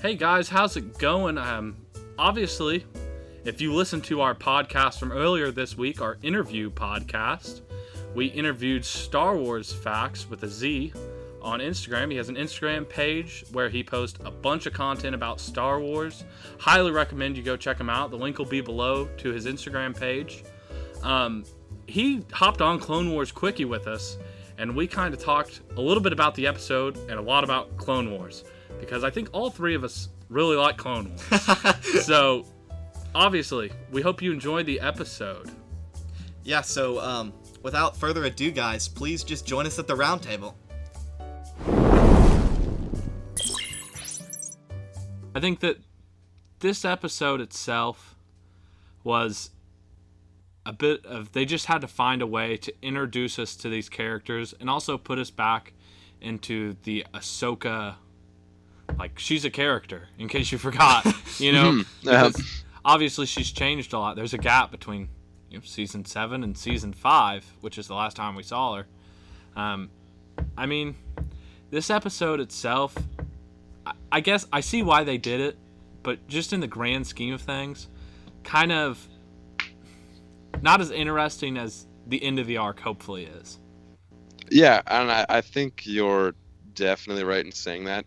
Hey guys, how's it going? Obviously, if you listened to our podcast from earlier this week, our interview podcast, we interviewed Star Wars Facts with a Z on Instagram. He has an Instagram page where he posts a bunch of content about Star Wars. Highly recommend you go check him out. The link will be below to his Instagram page. He hopped on Clone Wars Quickie with us, and we kind of talked a little bit about the episode and a lot about Clone Wars, because I think all three of us really like Clone Wars. So, obviously, we hope you enjoyed the episode. Yeah, so without further ado, guys, please just join us at the round table. I think that this episode itself was a bit of, they just had to find a way to introduce us to these characters and also put us back into the Ahsoka, like, she's a character, in case you forgot, you know, because obviously she's changed a lot. There's a gap between, you know, season 7 and season 5, which is the last time we saw her. I mean, this episode itself, I guess I see why they did it, but just in the grand scheme of things, kind of not as interesting as the end of the arc hopefully is. Yeah, and I think you're definitely right in saying that.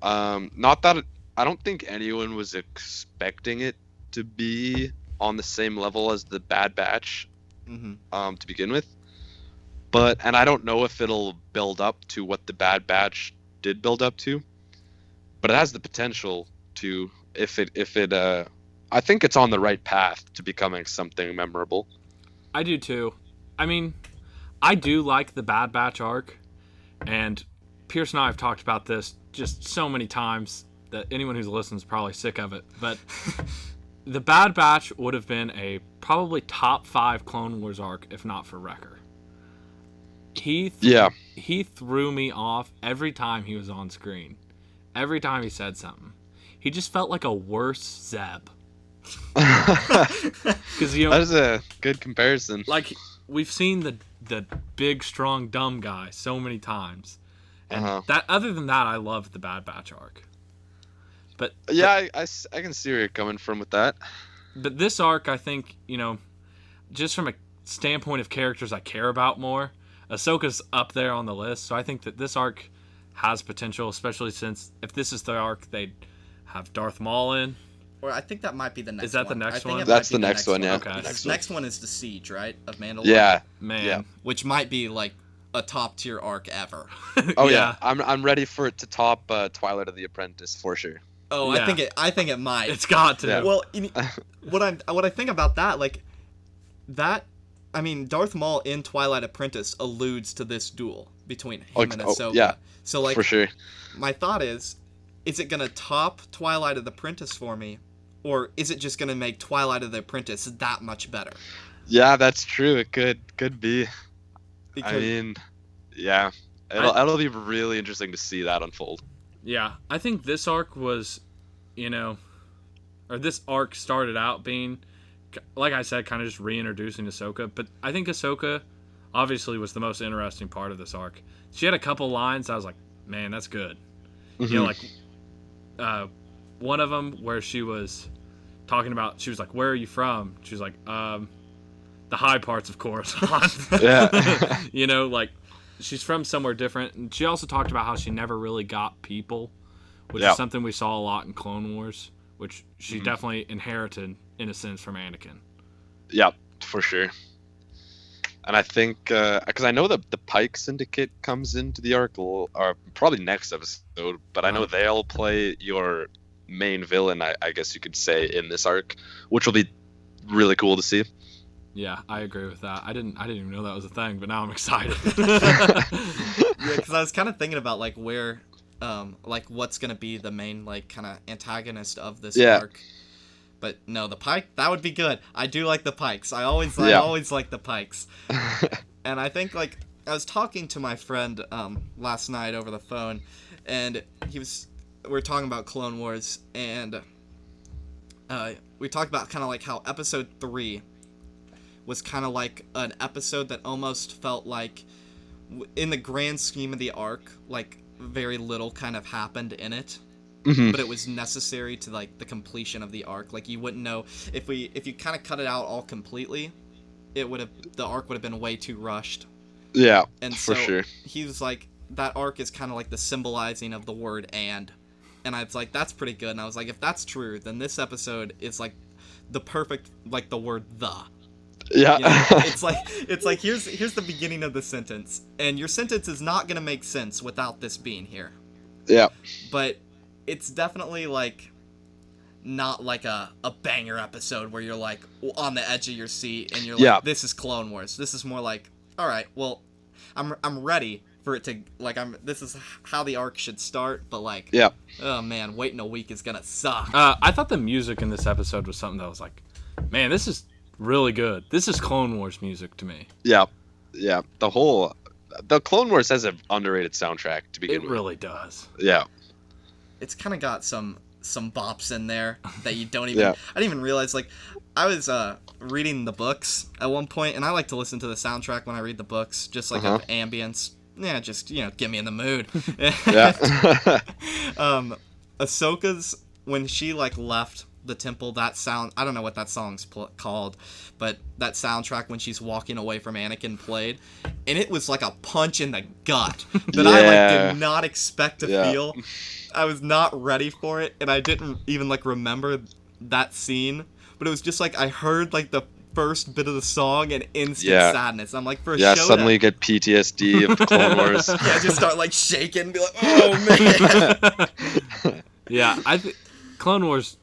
Not that I don't think anyone was expecting it to be on the same level as the Bad Batch, to begin with. And I don't know if it'll build up to what the Bad Batch did build up to, but it has the potential to, if it I think it's on the right path to becoming something memorable. I do too. I mean, I do like the Bad Batch arc, and Pierce and I have talked about this just so many times that anyone who's listened is probably sick of it. But the Bad Batch would have been a probably top 5 Clone Wars arc if not for Wrecker. He threw me off every time he was on screen. Every time he said something. He just felt like a worse Zeb. Because, you know, that is a good comparison. Like, we've seen the big, strong, dumb guy so many times, and that, other than that, I love the Bad Batch arc. But yeah, I can see where you're coming from with that. But this arc, I think, you know, just from a standpoint of characters I care about more, Ahsoka's up there on the list. So I think that this arc has potential, especially since if this is the arc, they'd have Darth Maul in. Or I think that might be the next one. Is that the next one? That's the next one, yeah. Okay. Next one is the Siege, right? Of Mandalore? Yeah. Man. Yeah. Which might be, like, a top-tier arc ever. Oh, yeah. I'm ready for it to top Twilight of the Apprentice, for sure. Oh, yeah. I think it might. It's got to. Yeah. Well, what I think about that, like, that, I mean, Darth Maul in Twilight Apprentice alludes to this duel between him and Ahsoka. Yeah. So, like, for sure. My thought is it going to top Twilight of the Apprentice for me? Or is it just going to make Twilight of the Apprentice that much better? Yeah, that's true. It could be. Because, I mean, yeah. It'll be really interesting to see that unfold. Yeah, I think this arc was, you know, or this arc started out being, like I said, kind of just reintroducing Ahsoka. But I think Ahsoka obviously was the most interesting part of this arc. She had a couple lines I was like, man, that's good. Mm-hmm. You know, like, one of them where she was talking about, she was like, where are you from? She was like, the high parts of Coruscant. Yeah. You know, like, she's from somewhere different. And she also talked about how she never really got people, which is something we saw a lot in Clone Wars, which she definitely inherited, in a sense, from Anakin. Yeah, for sure. And I think, because I know that the Pike Syndicate comes into the arc, or probably next episode, but I know they'll play your main villain, I guess you could say, in this arc, which will be really cool to see. Yeah, I agree with that. I didn't even know that was a thing, but now I'm excited. yeah, because I was kind of thinking about, like, where, like, what's going to be the main, like, kind of antagonist of this arc. But no, the Pike, that would be good. I do like the Pikes. I always like the Pikes. And I think, like, I was talking to my friend last night over the phone, and we were talking about Clone Wars, and we talked about kind of like how episode 3 was kind of like an episode that almost felt like, in the grand scheme of the arc, like, very little kind of happened in it. but it was necessary to like the completion of the arc. Like you wouldn't know if you kind of cut it out all completely, the arc would have been way too rushed. Yeah, And for so sure. he was like, that arc is kind of like the symbolizing of the word and I was like, that's pretty good. And I was like, if that's true, then this episode is like the perfect, like the word the. Yeah. You know, it's like here's the beginning of the sentence, and your sentence is not gonna make sense without this being here. Yeah. But it's definitely like not like a banger episode where you're like on the edge of your seat and you're like, this is Clone Wars. This is more like, all right, well, I'm ready for it to like this is how the arc should start, but like, oh man, waiting a week is gonna suck. I thought the music in this episode was something that was like, man, this is really good. This is Clone Wars music to me. Yeah. The Clone Wars has an underrated soundtrack to begin with. It really does. Yeah. It's kind of got some bops in there that you don't even. I didn't even realize. Like, I was reading the books at one point, and I like to listen to the soundtrack when I read the books, just like of ambience. Yeah, just get me in the mood. Yeah. Ahsoka's when she like left the temple, that sound, I don't know what that song's called, but that soundtrack when she's walking away from Anakin played, and it was like a punch in the gut that I like did not expect to feel. I was not ready for it, and I didn't even like remember that scene, but it was just like I heard like the first bit of the song and instant sadness. I'm like, for a show suddenly you get PTSD of the Clone Wars. Just start like shaking and be like, oh man. Clone Wars,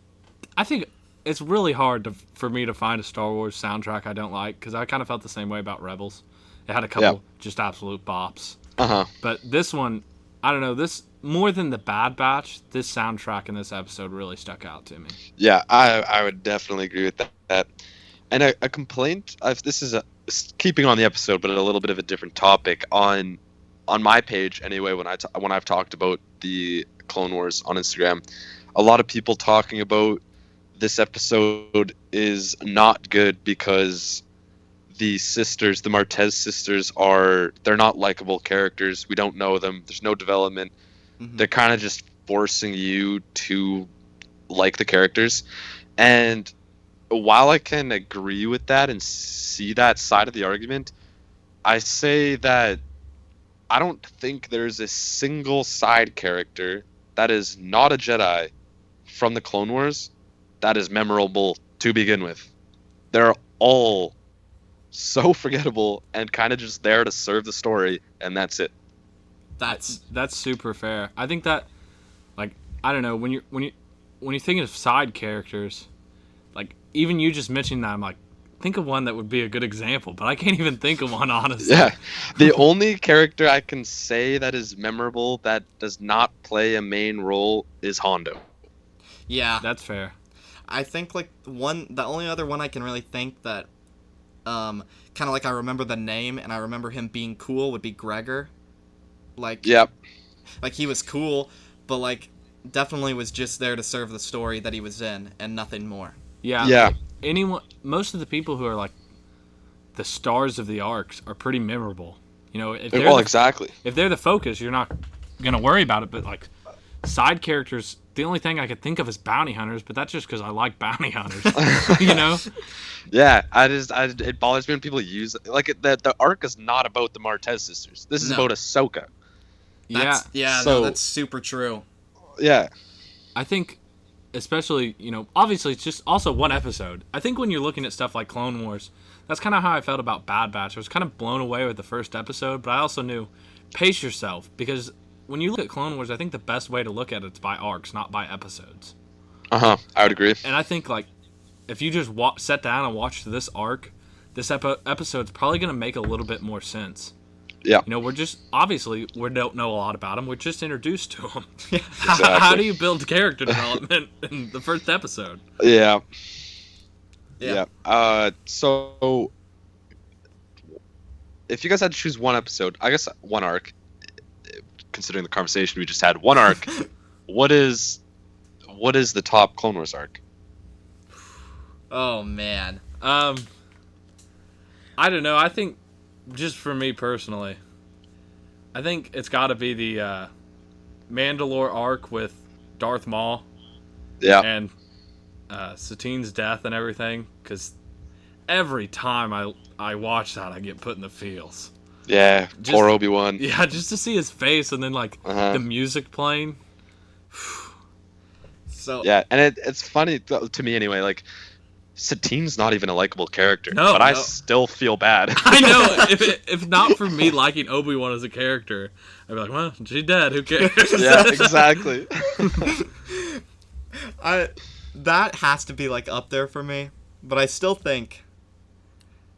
I think it's really hard for me to find a Star Wars soundtrack I don't like, because I kind of felt the same way about Rebels. It had a couple just absolute bops. But this one, I don't know, this more than the Bad Batch, this soundtrack in this episode really stuck out to me. Yeah, I would definitely agree with that. And a complaint, this is keeping on the episode, but a little bit of a different topic on my page anyway. When I've talked about the Clone Wars on Instagram, a lot of people talking about this episode is not good because the sisters, the Martez sisters, they're not likable characters. We don't know them. There's no development. They're kind of just forcing you to like the characters. And while I can agree with that and see that side of the argument, I say that I don't think there's a single side character that is not a Jedi from the Clone Wars that is memorable to begin with. They're all so forgettable and kind of just there to serve the story, and that's it. That's super fair. I think that, like, I don't know, when you're thinking of side characters, like even you just mentioning that, I'm like, think of one that would be a good example, but I can't even think of one, honestly. Yeah, the only character I can say that is memorable that does not play a main role is Hondo. Yeah, that's fair. I think like the only other one I can really think that, kind of like I remember the name and I remember him being cool would be Gregor. Like, like he was cool, but like definitely was just there to serve the story that he was in and nothing more. Yeah. Most of the people who are like the stars of the arcs are pretty memorable. You know, exactly. If they're the focus, you're not gonna worry about it. But like side characters, the only thing I could think of is bounty hunters, but that's just because I like bounty hunters. You know? Yeah, it bothers me when people use it. Like the arc is not about the Martez sisters. This is about Ahsoka. That's super true. Yeah, I think, especially, you know, obviously it's just also one episode. I think when you're looking at stuff like Clone Wars, that's kind of how I felt about Bad Batch. I was kind of blown away with the first episode, but I also knew, pace yourself, because when you look at Clone Wars, I think the best way to look at it's by arcs, not by episodes. I would agree. And I think, like, if you just sit down and watch this arc, this episode's probably going to make a little bit more sense. Yeah. You know, we don't know a lot about him. We're just introduced to him. Exactly. How do you build character development in the first episode? Yeah. Yeah. So, if you guys had to choose one episode, I guess one arc, considering the conversation we just had, one arc, what is the top Clone Wars arc? Oh, man. I don't know. I think, just for me personally, I think it's got to be the Mandalore arc with Darth Maul Yeah. and Satine's death and everything, because every time I watch that, I get put in the feels. Yeah. Just- Poor Obi-Wan. Yeah, just to see his face and then like the music playing. So Yeah, and it's funny to me anyway. Like, Satine's not even a likable character, No, but I no. still feel bad. I know. If not for me liking Obi-Wan as a character, I'd be like, well, she's dead. Who cares? Yeah, exactly. That has to be like up there for me, but I still think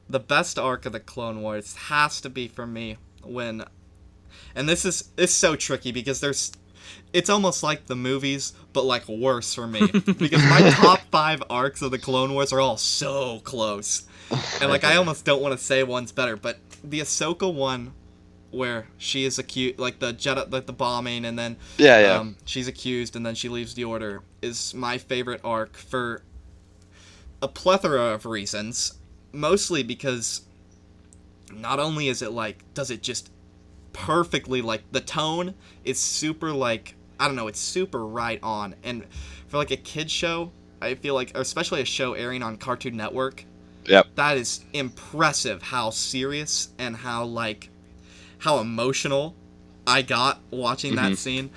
the best arc of the Clone Wars has to be for me when, and it's so tricky because it's almost like the movies, but like worse for me because my top 5 arcs of the Clone Wars are all so close, and like I almost don't want to say one's better, but the Ahsoka one, where she is accused, like the Jedi, like the bombing, and then she's accused, and then she leaves the Order, is my favorite arc for a plethora of reasons. Mostly because not only is it like, does it just perfectly, like, the tone is super, like, I don't know, it's super right on. And for like a kid show, I feel like, or especially a show airing on Cartoon Network, that is impressive how serious and how emotional I got watching that scene.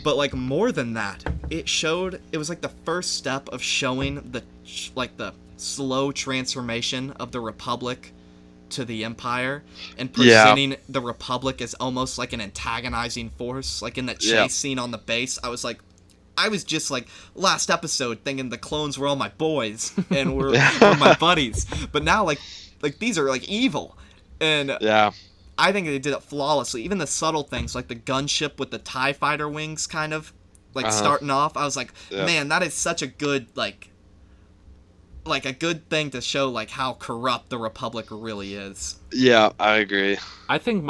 But like more than that, it was like the first step of showing the slow transformation of the Republic to the Empire, and presenting the Republic as almost like an antagonizing force. Like in the chase scene on the base, I was just like last episode thinking the clones were all my boys and were my buddies, but now like these are like evil, and I think they did it flawlessly. Even the subtle things like the gunship with the TIE fighter wings kind of like starting off, I was like, man, that is such a good like a good thing to show like how corrupt the Republic really is. Yeah, I agree. I think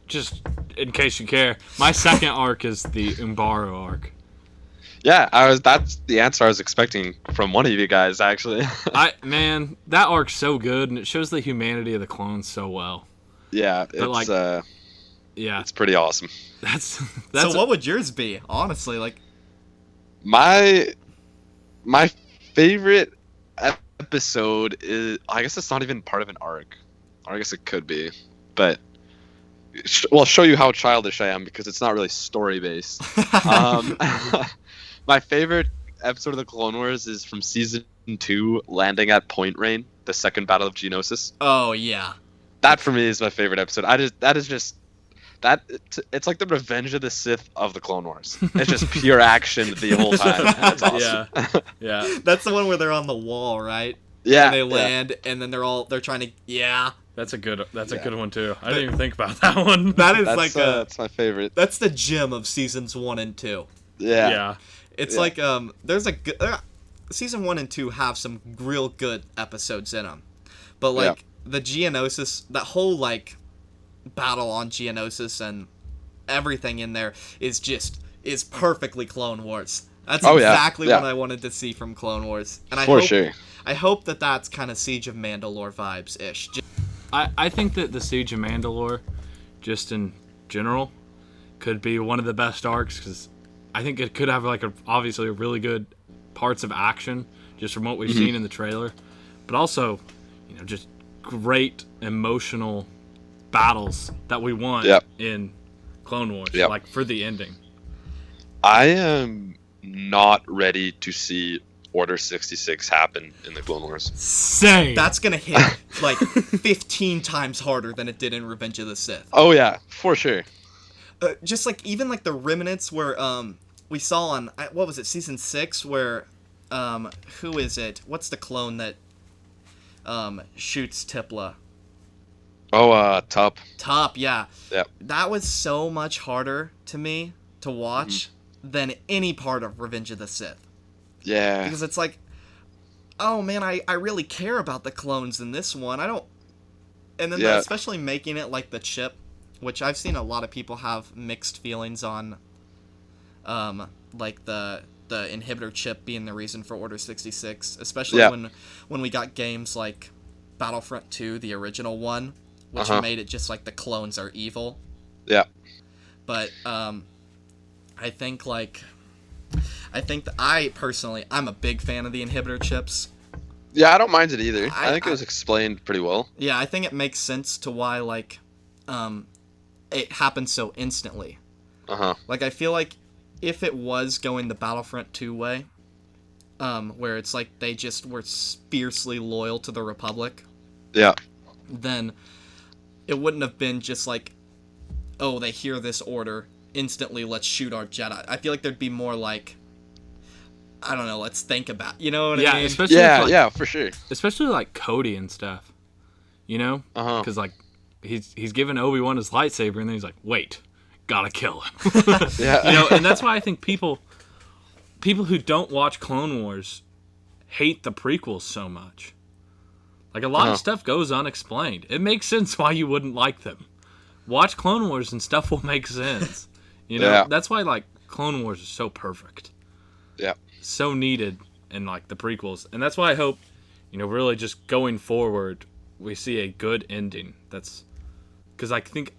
just in case you care, my second arc is the Umbaro arc. Yeah, that's the answer I was expecting from one of you guys, actually. Man, that arc's so good, and it shows the humanity of the clones so well. Yeah, it's pretty awesome. That's so what would yours be, honestly? Like my favorite episode is, I guess it's not even part of an arc, or I guess it could be, but I'll show you how childish I am because it's not really story based. My favorite episode of the Clone Wars is from season 2, landing at Point Rain, the second battle of Geonosis. Oh yeah, that for me is my favorite episode. It's like the Revenge of the Sith of the Clone Wars. It's just pure action the whole time. It's awesome. Yeah. That's the one where they're on the wall, right? Yeah. And they land, and then they're trying to. Yeah. That's a good one too. I didn't even think about that one. That's my favorite. That's the gem of seasons 1 and 2. Yeah. It's like there's a good season 1 and 2 have some real good episodes in them, but like the Geonosis, that whole like battle on Geonosis and everything in there is perfectly Clone Wars. That's exactly what I wanted to see from Clone Wars, and I hope that that's kind of Siege of Mandalore vibes ish. I think that the Siege of Mandalore, just in general, could be one of the best arcs because I think it could have obviously a really good parts of action just from what we've seen in the trailer, but also, just great emotional battles that we want in Clone Wars, like for the ending. I am not ready to see Order 66 happen in the Clone Wars. Same. That's gonna hit like 15 times harder than it did in Revenge of the Sith. Oh yeah, for sure. Just like even like the remnants where we saw on what was it, season 6, where who is it? What's the clone that shoots Tipla? Oh, Tup. Tup, yeah. Yep. That was so much harder to me to watch than any part of Revenge of the Sith. Yeah. Because it's like, oh man, I really care about the clones in this one. I don't. And then especially making it like the chip, which I've seen a lot of people have mixed feelings on, like the inhibitor chip being the reason for Order 66, especially when we got games like Battlefront 2, the original one, which made it just like the clones are evil. Yeah. But I think like I think that I'm a big fan of the inhibitor chips. Yeah, I don't mind it either. I think it was explained pretty well. Yeah, I think it makes sense to why it happened so instantly. Like, I feel like if it was going the Battlefront 2 way, where it's like they just were fiercely loyal to the Republic, then it wouldn't have been just like, oh, they hear this order, instantly let's shoot our Jedi. I feel like there'd be more like, I don't know, let's think about, you know what I mean? Especially for sure. Especially like Cody and stuff, you know? Because like he's giving Obi-Wan his lightsaber, and then he's like, wait, gotta kill him. Yeah. You know, and that's why I think people who don't watch Clone Wars hate the prequels so much. Like, a lot of stuff goes unexplained. It makes sense why you wouldn't like them. Watch Clone Wars and stuff will make sense. You know, that's why, like, Clone Wars is so perfect. Yeah. So needed in, like, the prequels. And that's why I hope, you know, really just going forward, we see a good ending. That's... Because I think,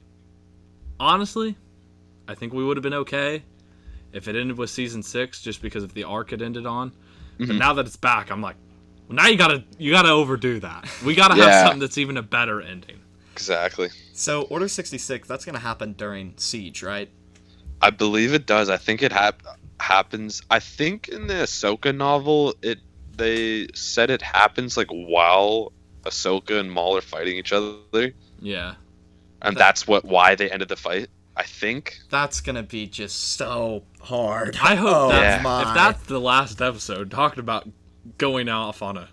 honestly, I think we would have been okay if it ended with Season 6, just because of the arc it ended on. But now that it's back, I'm like, well, now you gotta overdo that. We gotta have something that's even a better ending. Exactly. So Order 66, that's gonna happen during Siege, right? I believe it does. I think it happens. I think in the Ahsoka novel, they said it happens like while Ahsoka and Maul are fighting each other. Yeah. And that's why they ended the fight. I think that's gonna be just so hard. I hope if that's the last episode, talking about going off on a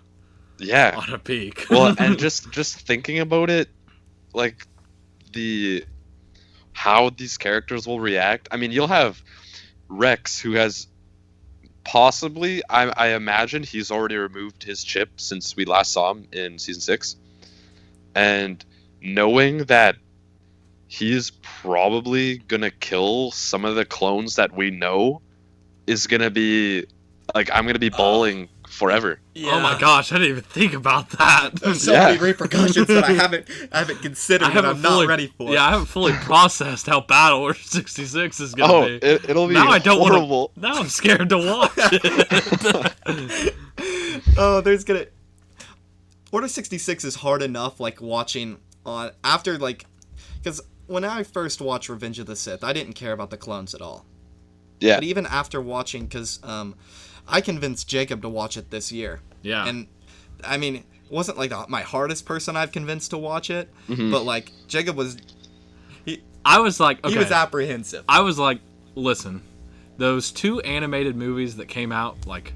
peak. Well, and just thinking about it, like how these characters will react. I mean, you'll have Rex, who has possibly, I imagine he's already removed his chip since we last saw him in Season 6, and knowing that he's probably gonna kill some of the clones that we know is gonna be like, I'm gonna be bawling forever. Yeah. Oh my gosh, I didn't even think about that. There's so many repercussions that I haven't considered. I'm not ready for. Yeah, I haven't fully processed how bad Order 66 is gonna be. It'll be now horrible. I don't want to. Now I'm scared to watch it. Order 66 is hard enough, like watching on after because when I first watched Revenge of the Sith, I didn't care about the clones at all. Yeah. But even after watching, because I convinced Jacob to watch it this year. Yeah. And, I mean, it wasn't, like, my hardest person I've convinced to watch it. But, like, Jacob was... I was like, okay. He was apprehensive. I was like, listen, those 2 animated movies that came out, like,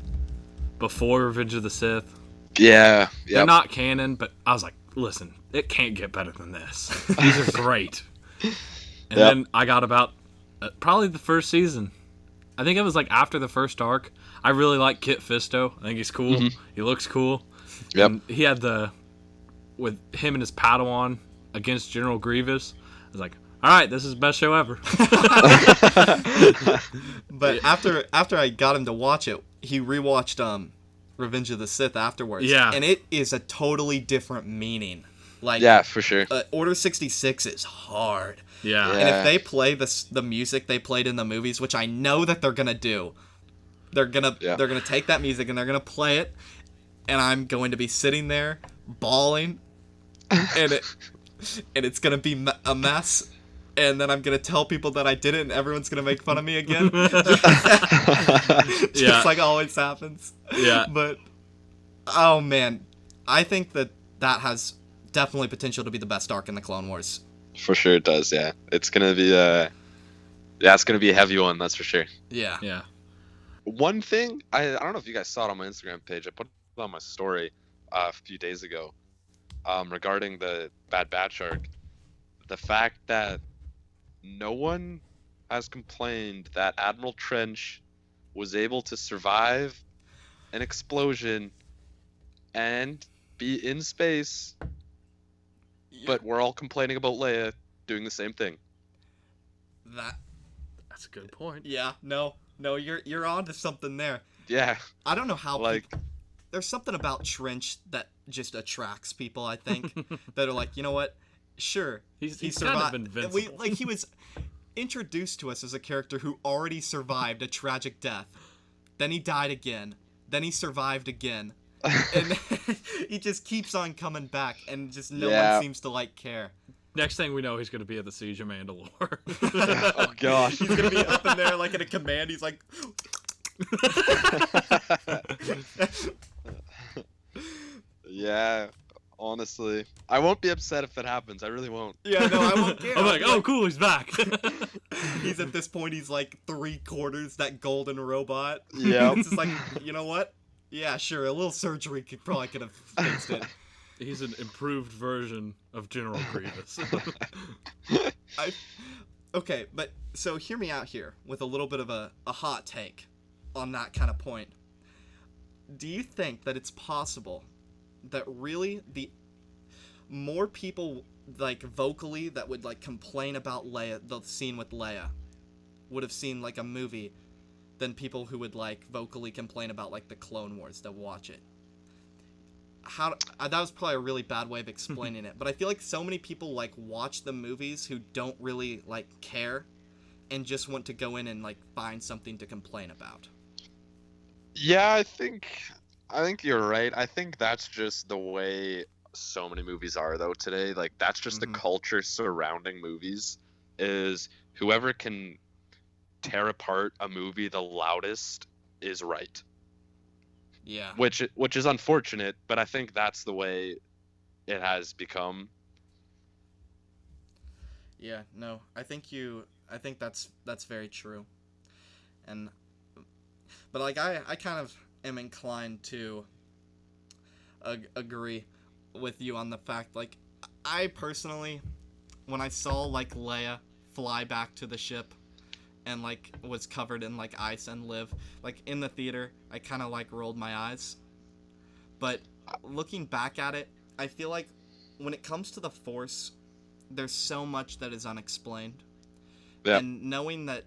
before Revenge of the Sith... Yeah. They're not canon, but I was like, listen, it can't get better than this. These are great. And then I got about probably the first season. I think it was like after the first arc. I really like Kit Fisto. I think he's cool. He looks cool. Yep. And he had with him and his Padawan against General Grievous. I was like, all right, this is the best show ever. But after I got him to watch it, he rewatched Revenge of the Sith afterwards. Yeah. And it is a totally different meaning. Like, yeah, for sure. Order 66 is hard. Yeah. And if they play the music they played in the movies, which I know that they're gonna do, they're gonna take that music and they're gonna play it, and I'm going to be sitting there bawling, and it's gonna be a mess, and then I'm gonna tell people that I did it, and everyone's gonna make fun of me again. Just like always happens. Yeah. But oh man, I think that has definitely potential to be the best arc in the Clone Wars. For sure it does, yeah. It's gonna be it's gonna be a heavy one, that's for sure. Yeah. Yeah. One thing, I don't know if you guys saw it on my Instagram page, I put it on my story a few days ago, regarding the Bad Batch arc. The fact that no one has complained that Admiral Trench was able to survive an explosion and be in space, but we're all complaining about Leia doing the same thing. That's a good point. Yeah, no, you're on to something there. Yeah. I don't know how there's something about Trench that just attracts people, I think, that are like, you know what? Sure, he survived. Kind of invincible. He was introduced to us as a character who already survived a tragic death. then he died again, then he survived again, and he just keeps on coming back, and just no one seems to like care. Next thing we know, he's gonna be at the Siege of Mandalore. Oh gosh. He's gonna be up in there like in a command. He's like. Yeah, honestly, I won't be upset if it happens. I really won't. Yeah, no, I won't care. I'm like, oh, cool, he's back. He's at this point. He's like 3/4 that golden robot. Yeah. It's just like, you know what? Yeah, sure. A little surgery could have fixed it. He's an improved version of General Grievous. Okay, but so hear me out here with a little bit of a hot take on that kind of point. Do you think that it's possible that really the more people like vocally that would like complain about Leia, the scene with Leia, would have seen like a movie than people who would like vocally complain about like the Clone Wars that watch it? That was probably a really bad way of explaining it, but I feel like so many people like watch the movies who don't really like care and just want to go in and like find something to complain about. Yeah, I think you're right. I think that's just the way so many movies are though today. Like that's just the culture surrounding movies, is whoever can tear apart a movie the loudest is right. Yeah. Which is unfortunate, but I think that's the way it has become. Yeah, no. I think that's very true. But like I kind of am inclined to agree with you on the fact, like, I personally, when I saw like Leia fly back to the ship and like was covered in like ice and live, like in the theater, I kind of like rolled my eyes. But looking back at it, I feel like when it comes to the Force, there's so much that is unexplained. Yeah. And knowing that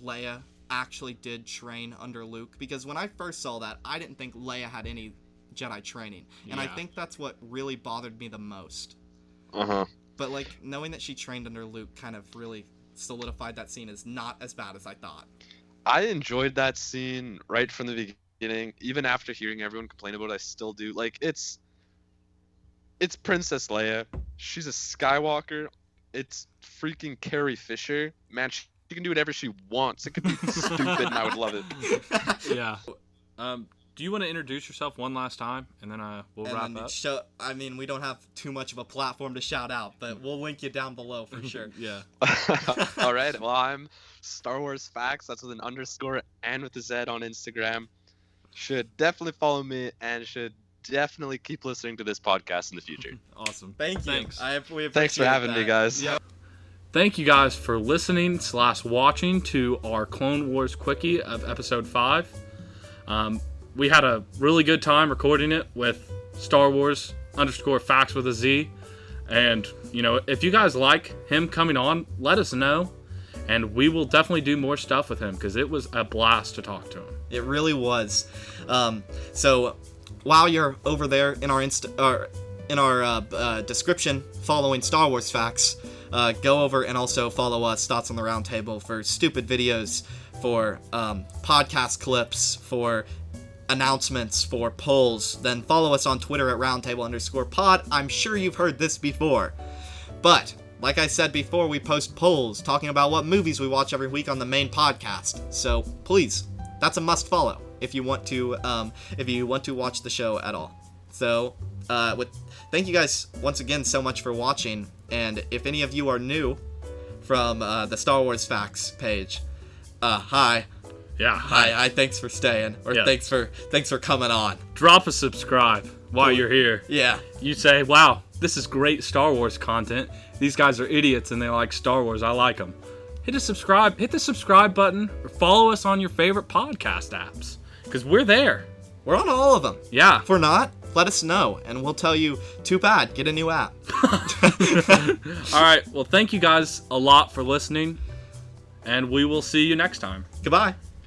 Leia actually did train under Luke, because when I first saw that, I didn't think Leia had any Jedi training, and I think that's what really bothered me the most. But like knowing that she trained under Luke kind of really solidified that scene as not as bad as I thought. I enjoyed that scene right from the beginning. Even after hearing everyone complain about it, I still do. Like it's Princess Leia. She's a Skywalker. It's freaking Carrie Fisher. Man, she can do whatever she wants. It could be stupid, and I would love it. Yeah. Do you want to introduce yourself one last time, and then we'll wrap up? I mean, we don't have too much of a platform to shout out, but we'll link you down below for sure. Yeah. All right. Well, I'm Star Wars Facts. That's with an underscore and with a Z on Instagram. Should definitely follow me and should definitely keep listening to this podcast in the future. Awesome. Thank you. Thanks. We Thanks for having that. me, guys. Yep. Thank you guys for listening / watching to our Clone Wars Quickie of episode 5. We had a really good time recording it with Star Wars _ Facts with a Z. And, you know, if you guys like him coming on, let us know. And we will definitely do more stuff with him because it was a blast to talk to him. It really was. So while you're over there in our description following Star Wars Facts, go over and also follow us, Thoughts on the Round Table, for stupid videos, for podcast clips, for announcements, for polls. Then follow us on Twitter at roundtable_pod. I'm sure you've heard this before. But, like I said before, we post polls talking about what movies we watch every week on the main podcast. So, please, that's a must follow if you want to watch the show at all. So, thank you guys once again so much for watching. And if any of you are new from the Star Wars Facts page, hi. Yeah. Hi. Thanks for staying, or thanks for coming on. Drop a subscribe while you're here. Yeah. You say, wow, this is great Star Wars content. These guys are idiots and they like Star Wars. I like them. Hit the subscribe button, or follow us on your favorite podcast apps, because we're there. We're on all of them. Yeah. If we're not, let us know, and we'll tell you, too bad, get a new app. All right. Well, thank you guys a lot for listening, and we will see you next time. Goodbye.